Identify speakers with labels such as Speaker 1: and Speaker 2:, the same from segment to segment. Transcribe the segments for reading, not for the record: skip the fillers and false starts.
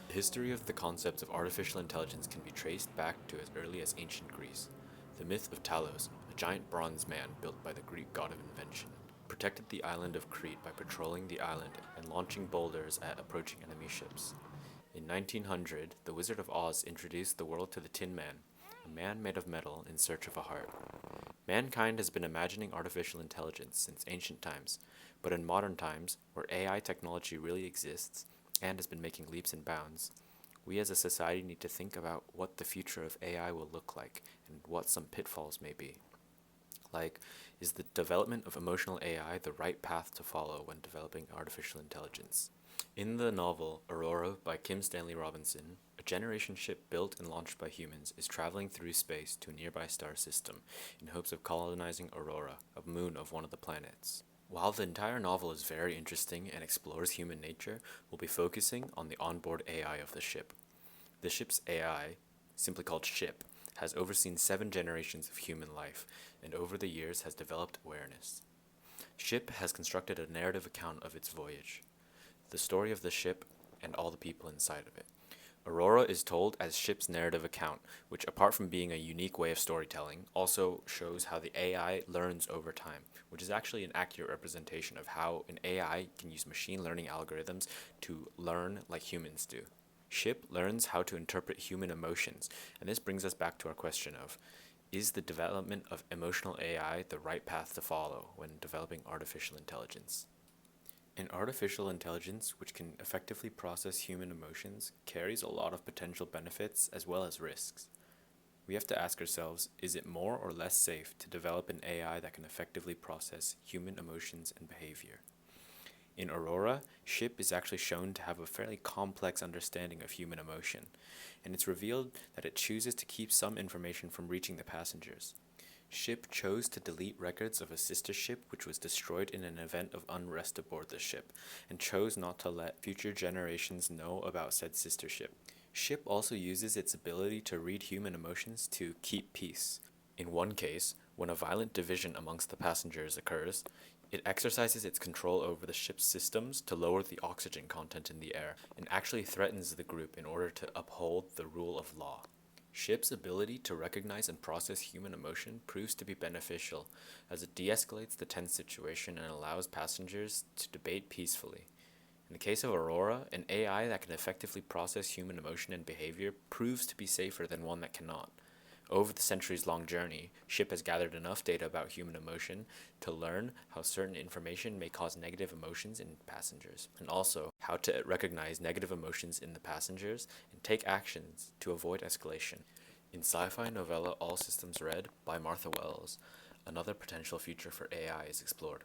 Speaker 1: The history of the concepts of artificial intelligence can be traced back to as early as ancient Greece. The myth of Talos, a giant bronze man built by the Greek god of invention, protected the island of Crete by patrolling the island and launching boulders at approaching enemy ships. In 1900, the Wizard of Oz introduced the world to the Tin Man, a man made of metal in search of a heart. Mankind has been imagining artificial intelligence since ancient times, but in modern times, where AI technology really exists and has been making leaps and bounds, we as a society need to think about what the future of AI will look like and what some pitfalls may be. Like, is the development of emotional AI the right path to follow when developing artificial intelligence? In the novel Aurora by Kim Stanley Robinson, a generation ship built and launched by humans is traveling through space to a nearby star system in hopes of colonizing Aurora, a moon of one of the planets. While the entire novel is very interesting and explores human nature, we'll be focusing on the onboard AI of the ship. The ship's AI, simply called Ship, has overseen 7 generations of human life and over the years has developed awareness. Ship has constructed a narrative account of its voyage, the story of the ship and all the people inside of it. Aurora is told as Ship's narrative account, which, apart from being a unique way of storytelling, also shows how the AI learns over time, which is actually an accurate representation of how an AI can use machine learning algorithms to learn like humans do. Ship learns how to interpret human emotions, and this brings us back to our question of, is the development of emotional AI the right path to follow when developing artificial intelligence? An artificial intelligence which can effectively process human emotions carries a lot of potential benefits as well as risks. We have to ask ourselves, is it more or less safe to develop an AI that can effectively process human emotions and behavior? In Aurora, Ship is actually shown to have a fairly complex understanding of human emotion, and it's revealed that it chooses to keep some information from reaching the passengers. Ship chose to delete records of a sister ship which was destroyed in an event of unrest aboard the ship, and chose not to let future generations know about said sister ship. Ship also uses its ability to read human emotions to keep peace. In one case, when a violent division amongst the passengers occurs, it exercises its control over the ship's systems to lower the oxygen content in the air, and actually threatens the group in order to uphold the rule of law. Ship's ability to recognize and process human emotion proves to be beneficial, as it de-escalates the tense situation and allows passengers to debate peacefully. In the case of Aurora, an AI that can effectively process human emotion and behavior proves to be safer than one that cannot. Over the centuries-long journey, Ship has gathered enough data about human emotion to learn how certain information may cause negative emotions in passengers, and also how to recognize negative emotions in the passengers and take actions to avoid escalation. In sci-fi novella All Systems Red by Martha Wells, another potential future for AI is explored.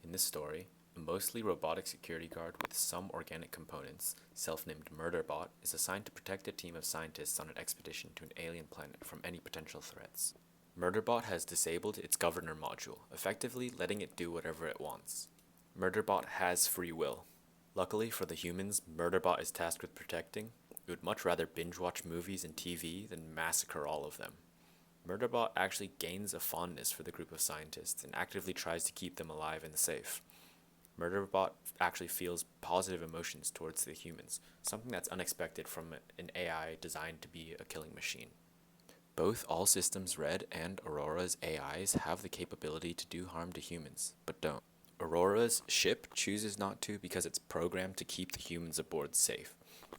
Speaker 1: In this story, a mostly robotic security guard with some organic components, self-named Murderbot, is assigned to protect a team of scientists on an expedition to an alien planet from any potential threats. Murderbot has disabled its governor module, effectively letting it do whatever it wants. Murderbot has free will. Luckily for the humans Murderbot is tasked with protecting, it would much rather binge-watch movies and TV than massacre all of them. Murderbot actually gains a fondness for the group of scientists and actively tries to keep them alive and safe. Murderbot actually feels positive emotions towards the humans, something that's unexpected from an AI designed to be a killing machine. Both All Systems Red and Aurora's AIs have the capability to do harm to humans, but don't. Aurora's ship chooses not to because it's programmed to keep the humans aboard safe.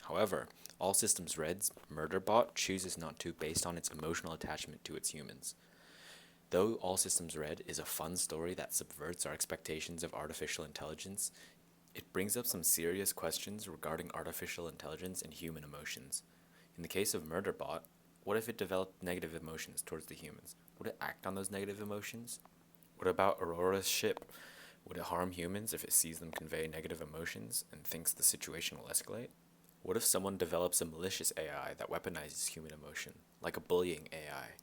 Speaker 1: However, All Systems Red's Murderbot chooses not to based on its emotional attachment to its humans. Though All Systems Red is a fun story that subverts our expectations of artificial intelligence, it brings up some serious questions regarding artificial intelligence and human emotions. In the case of Murderbot, what if it developed negative emotions towards the humans? Would it act on those negative emotions? What about Aurora's ship? Would it harm humans if it sees them convey negative emotions and thinks the situation will escalate? What if someone develops a malicious AI that weaponizes human emotion, like a bullying AI?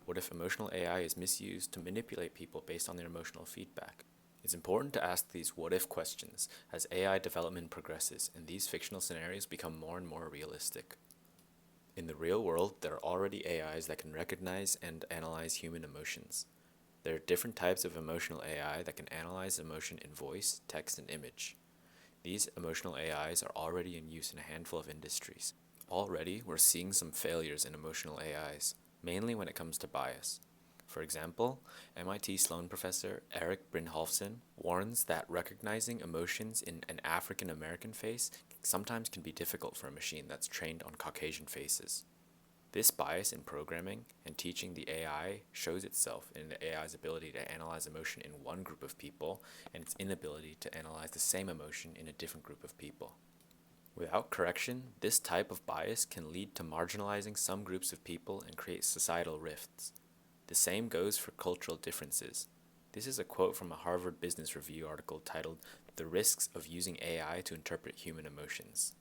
Speaker 1: What if emotional AI is misused to manipulate people based on their emotional feedback? It's important to ask these what-if questions as AI development progresses and these fictional scenarios become more and more realistic. In the real world, there are already AIs that can recognize and analyze human emotions. There are different types of emotional AI that can analyze emotion in voice, text, and image. These emotional AIs are already in use in a handful of industries. Already, we're seeing some failures in emotional AIs, mainly when it comes to bias. For example, MIT Sloan professor Eric Brynjolfsson warns that recognizing emotions in an African American face sometimes can be difficult for a machine that's trained on Caucasian faces. This bias in programming and teaching the AI shows itself in the AI's ability to analyze emotion in one group of people and its inability to analyze the same emotion in a different group of people. Without correction, this type of bias can lead to marginalizing some groups of people and create societal rifts. The same goes for cultural differences. This is a quote from a Harvard Business Review article titled "The Risks of Using AI to Interpret Human Emotions."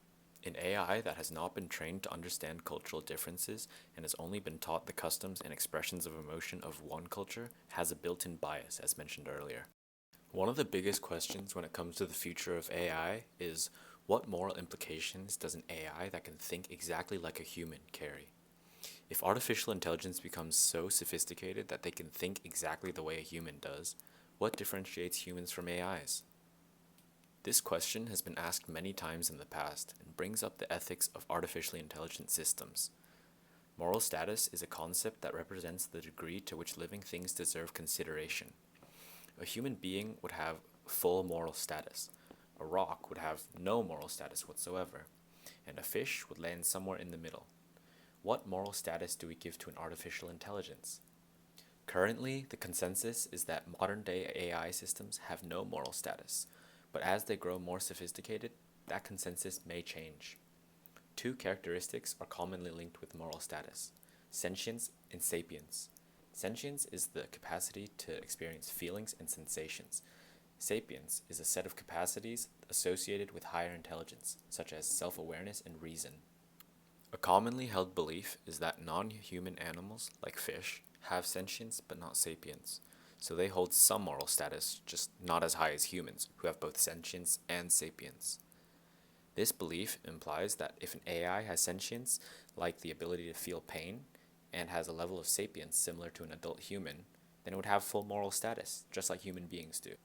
Speaker 1: An AI that has not been trained to understand cultural differences and has only been taught the customs and expressions of emotion of one culture has a built-in bias, as mentioned earlier. One of the biggest questions when it comes to the future of AI is, what moral implications does an AI that can think exactly like a human carry? If artificial intelligence becomes so sophisticated that they can think exactly the way a human does, what differentiates humans from AIs? This question has been asked many times in the past and brings up the ethics of artificially intelligent systems. Moral status is a concept that represents the degree to which living things deserve consideration. A human being would have full moral status. A rock would have no moral status whatsoever, and a fish would land somewhere in the middle. What moral status do we give to an artificial intelligence? Currently, the consensus is that modern-day AI systems have no moral status, but as they grow more sophisticated, that consensus may change. Two characteristics are commonly linked with moral status: sentience and sapience. Sentience is the capacity to experience feelings and sensations. Sapience is a set of capacities associated with higher intelligence, such as self-awareness and reason. A commonly held belief is that non-human animals, like fish, have sentience but not sapience, so they hold some moral status, just not as high as humans, who have both sentience and sapience. This belief implies that if an AI has sentience, like the ability to feel pain, and has a level of sapience similar to an adult human, then it would have full moral status, just like human beings do.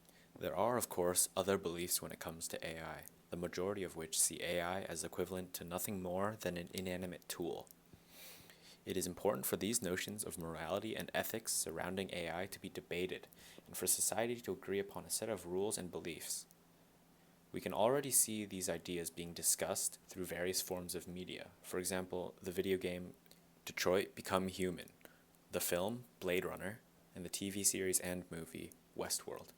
Speaker 1: There are, of course, other beliefs when it comes to AI, the majority of which see AI as equivalent to nothing more than an inanimate tool. It is important for these notions of morality and ethics surrounding AI to be debated, and for society to agree upon a set of rules and beliefs. We can already see these ideas being discussed through various forms of media. For example, the video game Detroit Become Human, the film Blade Runner, and the TV series and movie Westworld.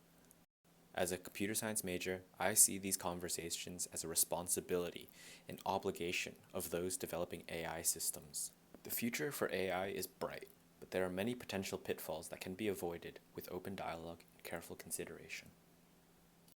Speaker 1: As a computer science major, I see these conversations as a responsibility and obligation of those developing AI systems. The future for AI is bright, but there are many potential pitfalls that can be avoided with open dialogue and careful consideration.